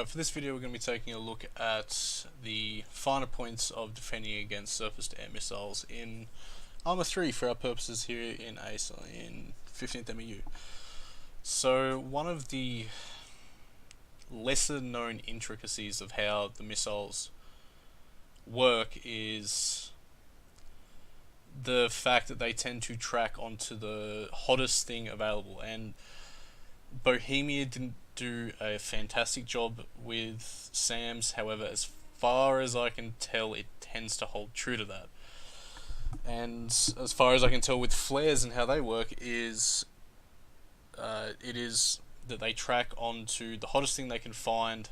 Alright, for this video we're going to be taking a look at the finer points of defending against surface-to-air missiles in Armour 3 for our purposes here in 15thMEU. So one of the lesser known intricacies of how the missiles work is the fact that they tend to track onto the hottest thing available, and Bohemia didn't do a fantastic job with SAMs. However, as far as I can tell, it tends to hold true to that. And as far as I can tell with flares and how they work is it is that they track onto the hottest thing they can find,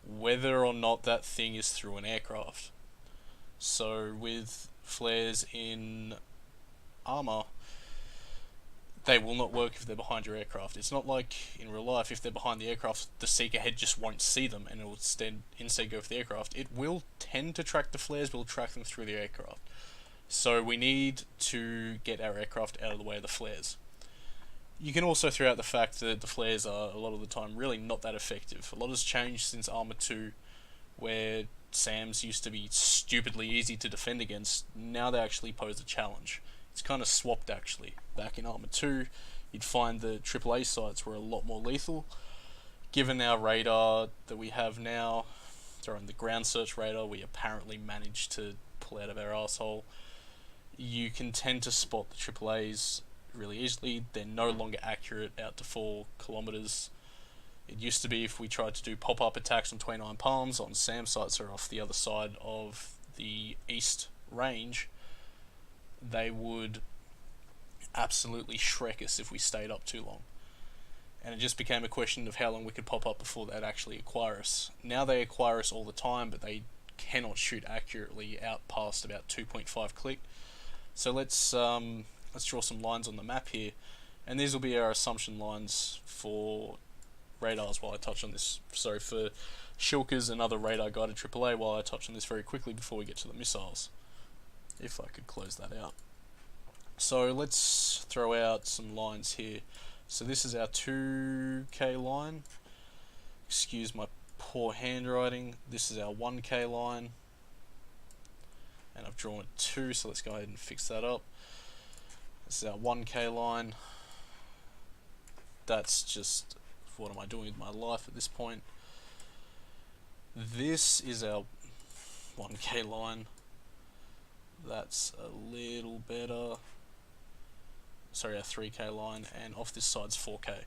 whether or not that thing is through an aircraft. So with flares in armor, they will not work if they're behind your aircraft. It's not like in real life, if they're behind the aircraft, the seeker head just won't see them and it will instead go for the aircraft. It will tend to track the flares, but will track them through the aircraft. So we need to get our aircraft out of the way of the flares. You can also throw out the fact that the flares are, a lot of the time, really not that effective. A lot has changed since Armour 2, where SAMs used to be stupidly easy to defend against. Now they actually pose a challenge. It's kind of swapped actually. Back in Armour 2, you'd find the AAA sites were a lot more lethal. Given our radar that we have now, the ground search radar we apparently managed to pull out of our arsehole, you can tend to spot the AAAs really easily. They're no longer accurate out to 4 kilometers. It used to be if we tried to do pop-up attacks on 29 Palms on SAM sites or off the other side of the east range, they would absolutely shrek us if we stayed up too long. And it just became a question of how long we could pop up before they'd actually acquire us. Now they acquire us all the time, but they cannot shoot accurately out past about 2.5 click. So let's draw some lines on the map here, and these will be our assumption lines for radars while I touch on this. So for Shilkers and other radar guided AAA, while I touch on this very quickly before we get to the missiles. If I could close that out. So let's throw out some lines here. So this is our 2K line. Excuse my poor handwriting. This is our 1K line. And I've drawn it 2, so let's go ahead and fix that up. This is our 1K line. That's just, what am I doing with my life at this point? This is our 1K line. That's a little better. Sorry, our 3K line, and off this side's 4K.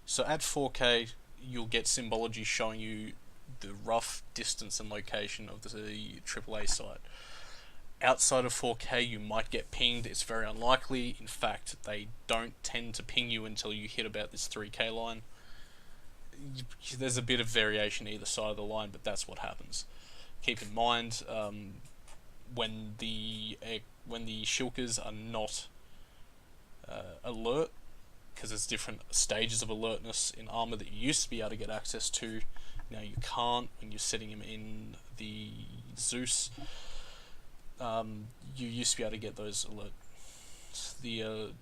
So at 4K, you'll get symbology showing you the rough distance and location of the AAA site. Outside of 4K, you might get pinged. It's very unlikely. In fact, they don't tend to ping you until you hit about this 3K line. There's a bit of variation either side of the line, but that's what happens. Keep in mind, when the Shilkers are not alert, because there's different stages of alertness in armor that you used to be able to get access to. Now you can't when you're setting them in the Zeus. You used to be able to get those alerts.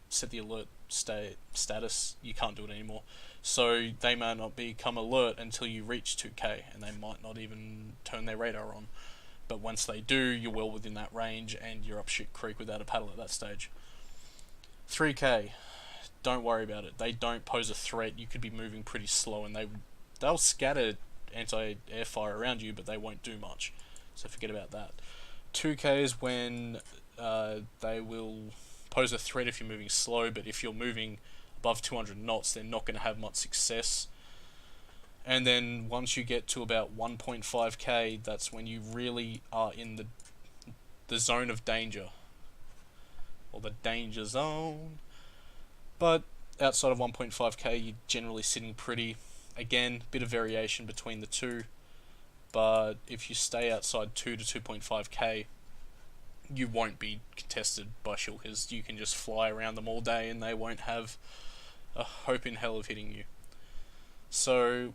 Set the alert status. You can't do it anymore. So they may not become alert until you reach 2K, and they might not even turn their radar on. But once they do, you're well within that range, and you're up shit creek without a paddle at that stage. 3K, don't worry about it. They don't pose a threat. You could be moving pretty slow, and they'll scatter anti-air fire around you, but they won't do much. So forget about that. 2K is when they will pose a threat if you're moving slow, but if you're moving above 200 knots, they're not going to have much success. And then once you get to about 1.5K, that's when you really are in the zone of danger, or the danger zone. But outside of 1.5K, you're generally sitting pretty. Again, bit of variation between the two, but if you stay outside 2 to 2.5K, you won't be contested by Shilkers. You can just fly around them all day and they won't have a hope in hell of hitting you. So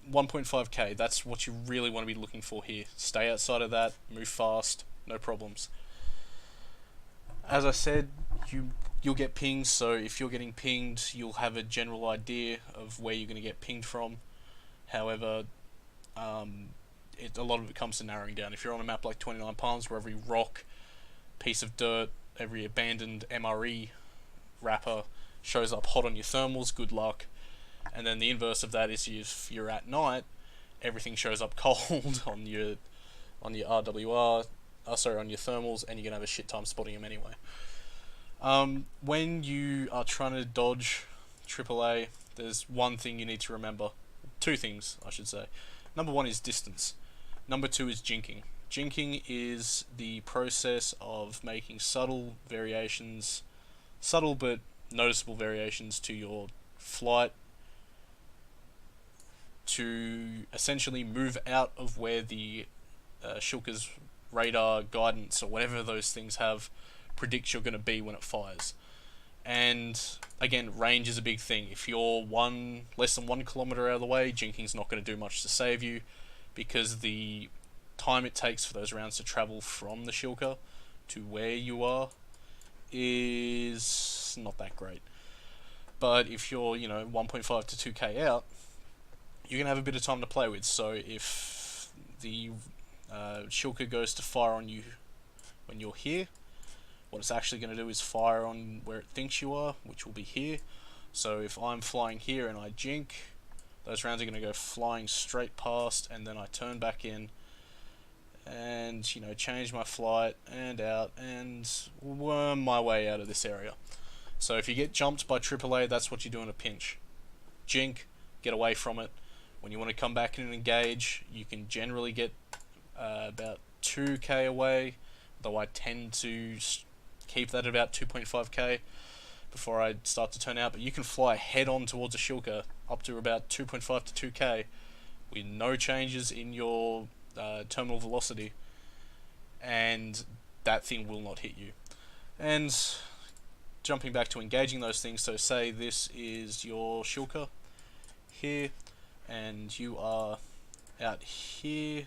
1.5K, that's what you really want to be looking for here. Stay outside of that, move fast, no problems. As I said, you'll get pings, so if you're getting pinged, you'll have a general idea of where you're going to get pinged from. However, a lot of it comes to narrowing down. If you're on a map like 29 Palms, where every rock, piece of dirt, every abandoned MRE wrapper shows up hot on your thermals, good luck. And then the inverse of that is if you're at night, everything shows up cold on your RWR, on your thermals, and you're gonna have a shit time spotting them anyway. When you are trying to dodge AAA, there's one thing you need to remember. Two things, I should say. Number one is distance. Number two is jinking. Jinking is the process of making subtle but noticeable variations to your flight to essentially move out of where the Shulker's radar, guidance, or whatever those things have predicts you're going to be when it fires. And again, range is a big thing. If you're less than 1 kilometer out of the way, jinking's not going to do much to save you, because the time it takes for those rounds to travel from the Shilker to where you are is not that great. But if you're 1.5 to 2k out, you're going to have a bit of time to play with. So if the Shilker goes to fire on you when you're here, what it's actually going to do is fire on where it thinks you are, which will be here. So if I'm flying here and I jink, those rounds are going to go flying straight past, and then I turn back in and change my flight and out and worm my way out of this area. So if you get jumped by AAA, that's what you do in a pinch. Jink, get away from it. When you want to come back in and engage, you can generally get about 2k away, though I tend to keep that at about 2.5k before I start to turn out. But you can fly head on towards a Shilker up to about 2.5 to 2k with no changes in your terminal velocity, and that thing will not hit you. And jumping back to engaging those things, so say this is your Shilker here, and you are out here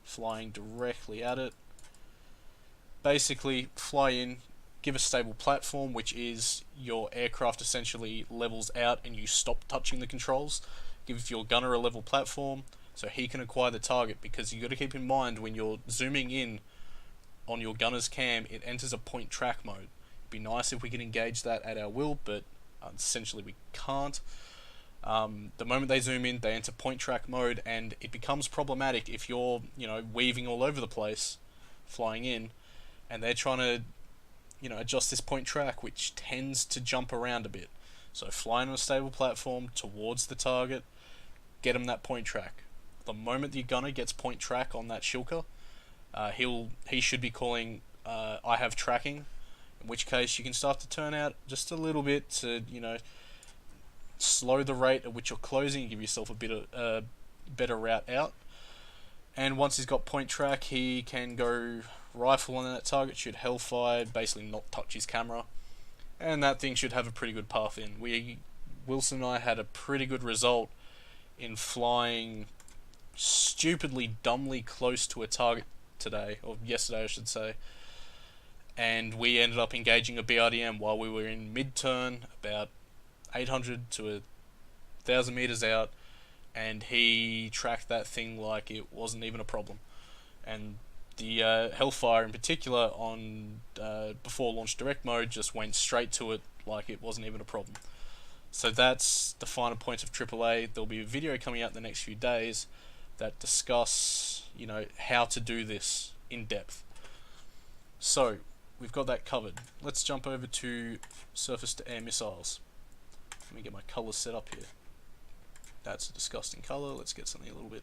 flying directly at it. Basically, fly in, give a stable platform, which is your aircraft essentially levels out and you stop touching the controls. Give your gunner a level platform so he can acquire the target, because you got to keep in mind when you're zooming in on your gunner's cam, it enters a point track mode. It'd be nice if we could engage that at our will, but essentially we can't. The moment they zoom in, they enter point track mode, and it becomes problematic if you're weaving all over the place flying in, and they're trying to adjust this point track, which tends to jump around a bit. So fly on a stable platform towards the target, get them that point track. The moment the gunner gets point track on that Shilker, he should be calling I have tracking, in which case you can start to turn out just a little bit to slow the rate at which you're closing, give yourself a bit of better route out. And once he's got point track, he can go rifle on that target, shoot hellfire, basically not touch his camera, and that thing should have a pretty good path in. Wilson and I had a pretty good result in flying stupidly, dumbly close to a target today, or yesterday I should say, and we ended up engaging a BRDM while we were in mid-turn, about 800 to 1,000 meters out, and he tracked that thing like it wasn't even a problem. And the Hellfire in particular on before launch direct mode just went straight to it like it wasn't even a problem. So that's the finer points of AAA. There'll be a video coming out in the next few days that discuss how to do this in depth. So we've got that covered. Let's jump over to surface to air missiles. Let me get my colors set up here. That's a disgusting color. Let's get something a little bit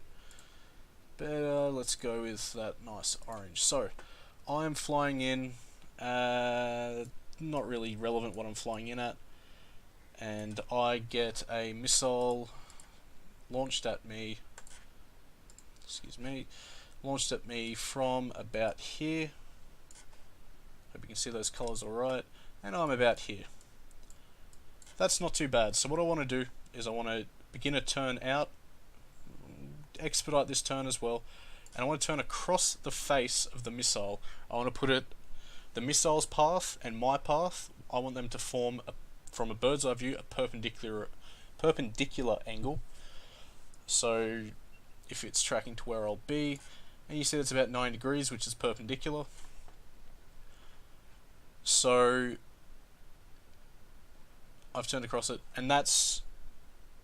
better. Let's go with that nice orange. So I'm flying in, not really relevant what I'm flying in at, and I get a missile launched at me, from about here. Hope you can see those colors alright, and I'm about here. That's not too bad. So what I want to do is I want to begin a turn out, expedite this turn as well, and I want to turn across the face of the missile. I want to put the missile's path and my path, I want them to form from a bird's eye view a perpendicular angle. So if it's tracking to where I'll be, and you see it's about 9 degrees, which is perpendicular. So I've turned across it, and that's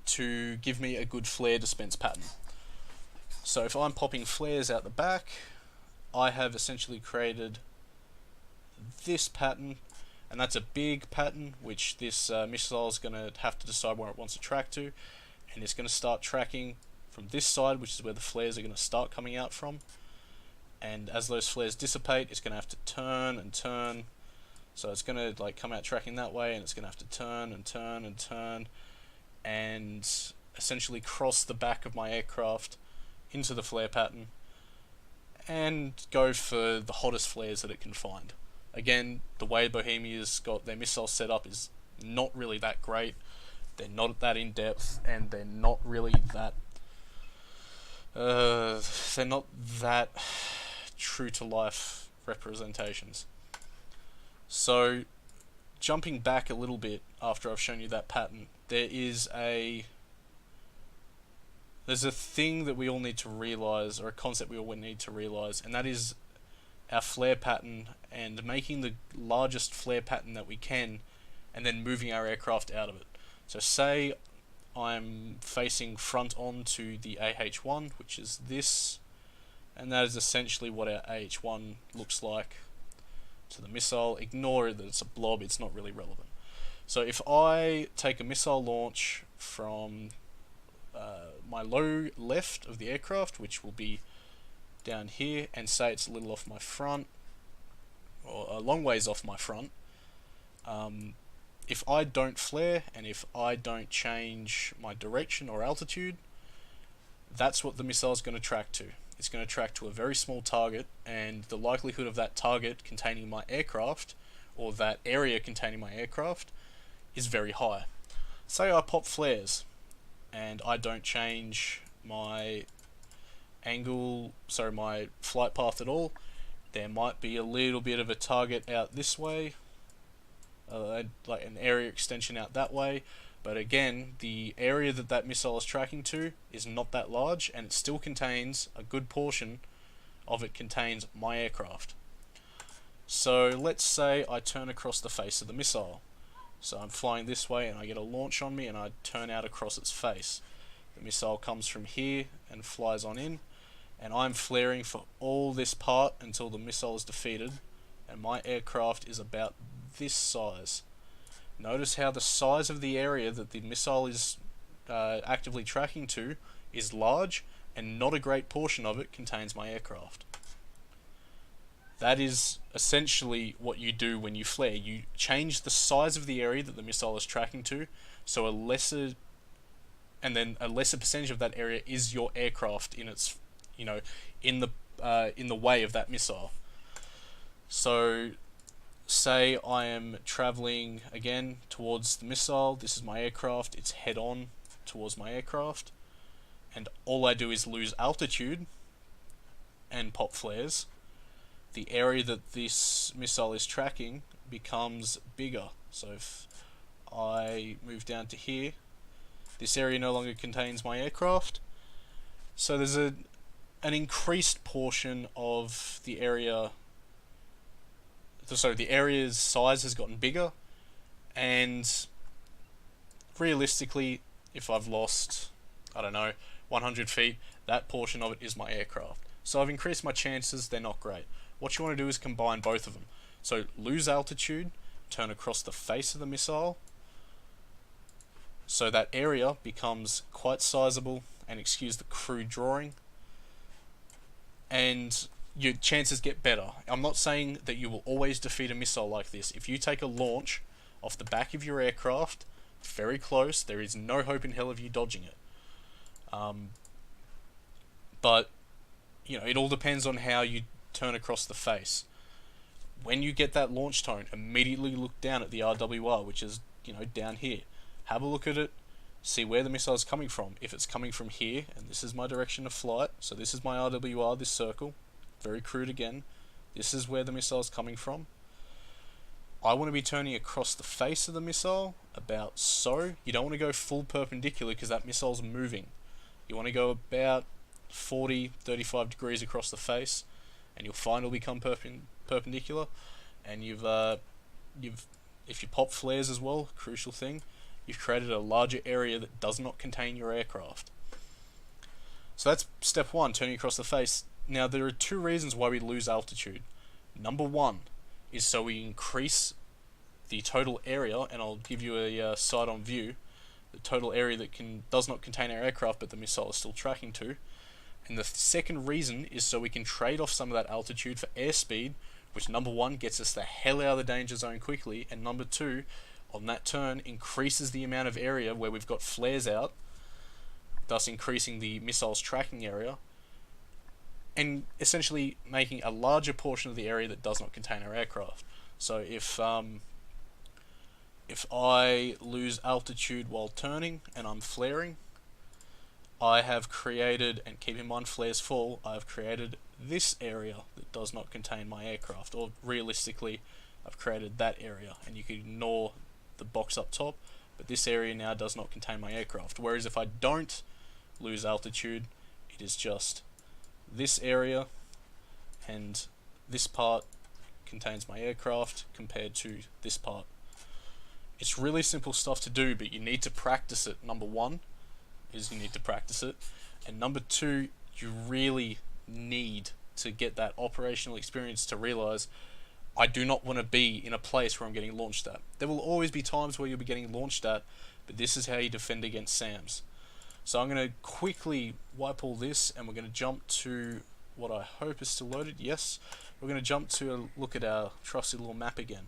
to give me a good flare dispense pattern. So if I'm popping flares out the back, I have essentially created this pattern, and that's a big pattern which this missile is going to have to decide where it wants to track to, and it's going to start tracking from this side, which is where the flares are going to start coming out from. And as those flares dissipate, it's going to have to turn and turn. So it's going to like come out tracking that way, and it's going to have to turn and turn and turn, and essentially cross the back of my aircraft into the flare pattern and go for the hottest flares that it can find. Again, the way Bohemia's got their missile set up is not really that great. They're not that in depth, and they're not really that true to life representations. So jumping back a little bit after I've shown you that pattern, there's a thing that we all need to realize, or a concept we all need to realize, and that is our flare pattern, and making the largest flare pattern that we can, and then moving our aircraft out of it. So say I'm facing front on to the AH-1, which is this, and that is essentially what our AH-1 looks like to the missile. Ignore that it's a blob, it's not really relevant. So if I take a missile launch from my low left of the aircraft, which will be down here, and say it's a little off my front, or a long ways off my front, if I don't flare, and if I don't change my direction or altitude, that's what the missile is going to track to. It's going to track to a very small target, and the likelihood of that target containing my aircraft, or that area containing my aircraft, is very high. Say I pop flares, and I don't change my my flight path at all. There might be a little bit of a target out this way, like an area extension out that way, but again, the area that missile is tracking to is not that large, and it still contains a good portion of it contains my aircraft. So let's say I turn across the face of the missile. So I'm flying this way, and I get a launch on me, and I turn out across its face. The missile comes from here and flies on in, and I'm flaring for all this part until the missile is defeated, and my aircraft is about this size. Notice how the size of the area that the missile is actively tracking to is large, and not a great portion of it contains my aircraft. That is essentially what you do when you flare. You change the size of the area that the missile is tracking to, so a lesser percentage of that area is your aircraft in its, in the way of that missile. So say I am traveling again towards the missile. This is my aircraft. It's head on towards my aircraft, and all I do is lose altitude and pop flares. The area that this missile is tracking becomes bigger. So if I move down to here, this area no longer contains my aircraft. So there's an increased portion of the area. So the area's size has gotten bigger, and realistically, if I've lost, 100 feet, that portion of it is my aircraft. So I've increased my chances. They're not great. What you want to do is combine both of them. So lose altitude, turn across the face of the missile, so that area becomes quite sizable, and excuse the crude drawing, and your chances get better. I'm not saying that you will always defeat a missile like this. If you take a launch off the back of your aircraft, very close, there is no hope in hell of you dodging it. But it all depends on how you turn across the face. When you get that launch tone, immediately look down at the RWR, which is down here. Have a look at it, see where the missile is coming from. If it's coming from here, and this is my direction of flight, so this is my RWR, this circle, very crude again, this is where the missile is coming from. I want to be turning across the face of the missile, about so. You don't want to go full perpendicular because that missile's moving. You want to go about 40-35 degrees across the face, and you'll find it'll become perpendicular. And you've if you pop flares as well, crucial thing, you've created a larger area that does not contain your aircraft. So that's step one, turning across the face. Now there are two reasons why we lose altitude. Number one is so we increase the total area, and I'll give you a side-on view, the total area that does not contain our aircraft but the missile is still tracking to. And the second reason is so we can trade off some of that altitude for airspeed, which number one gets us the hell out of the danger zone quickly, and number two, on that turn, increases the amount of area where we've got flares out, thus increasing the missile's tracking area, and essentially making a larger portion of the area that does not contain our aircraft. So if I lose altitude while turning and I'm flaring, I have created, and keep in mind flares fall, I have created this area that does not contain my aircraft, or realistically I've created that area, and you can ignore the box up top, but this area now does not contain my aircraft. Whereas if I don't lose altitude, it is just this area, and this part contains my aircraft compared to this part. It's really simple stuff to do, but you need to practice it. Number one is you need to practice it, and number two, you really need to get that operational experience to realize I do not want to be in a place where I'm getting launched at. There will always be times where you'll be getting launched at, but this is how you defend against SAMs. So I'm going to quickly wipe all this, and we're going to jump to what I hope is still loaded. Yes, we're going to jump to a look at our trusty little map again.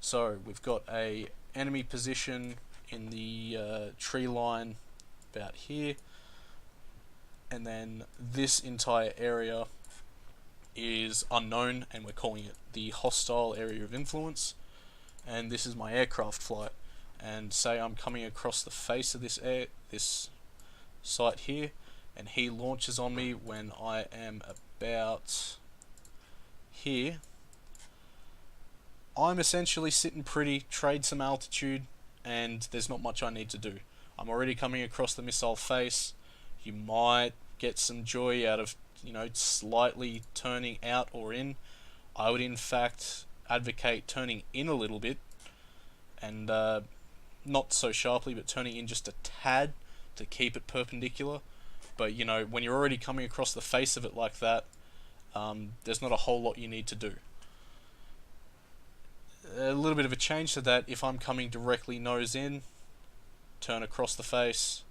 So we've got a enemy position in the tree line about here, and then this entire area is unknown, and we're calling it the hostile area of influence, and this is my aircraft flight. And say I'm coming across the face of this site here, and he launches on me when I am about here. I'm essentially sitting pretty, trade some altitude, and there's not much I need to do. I'm already coming across the missile face. You might get some joy out of, slightly turning out or in. I would in fact advocate turning in a little bit, and not so sharply, but turning in just a tad to keep it perpendicular. But when you're already coming across the face of it like that, there's not a whole lot you need to do. A little bit of a change to that, if I'm coming directly nose in, turn across the face,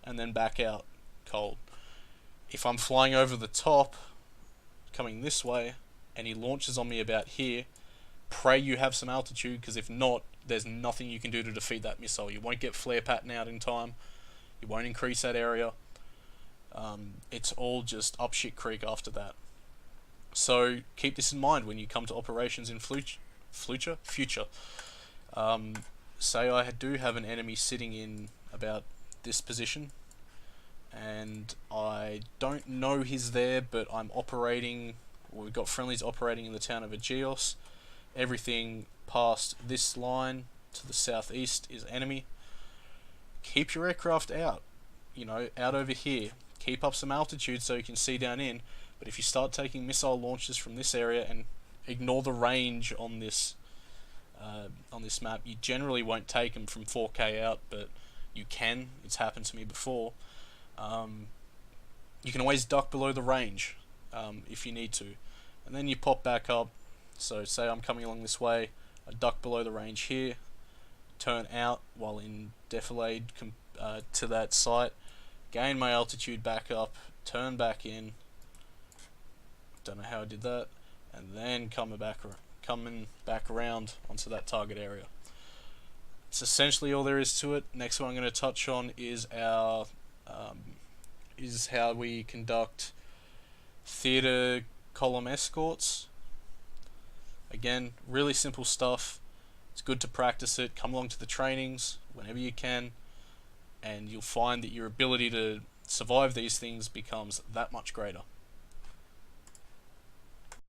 and then back out cold. If I'm flying over the top, coming this way, and he launches on me about here, pray you have some altitude, because if not, there's nothing you can do to defeat that missile. You won't get flare pattern out in time, you won't increase that area. It's all just up shit creek after that. So keep this in mind when you come to operations in future. Say I do have an enemy sitting in about this position, and I don't know he's there, but I'm operating, we've got friendlies operating in the town of Agios. Everything past this line to the southeast is enemy. Keep your aircraft out, out over here. Keep up some altitude so you can see down in, but if you start taking missile launches from this area, and ignore the range on this map, you generally won't take them from 4K out, but you can. It's happened to me before. You can always duck below the range if you need to, and then you pop back up. So say I'm coming along this way, I duck below the range here, turn out while in defilade to that site, gain my altitude back up, turn back in, don't know how I did that, and then coming back around onto that target area. It's essentially all there is to it. Next one I'm going to touch on is our is how we conduct theater column escorts. Again, really simple stuff. It's good to practice it. Come along to the trainings whenever you can, and you'll find that your ability to survive these things becomes that much greater.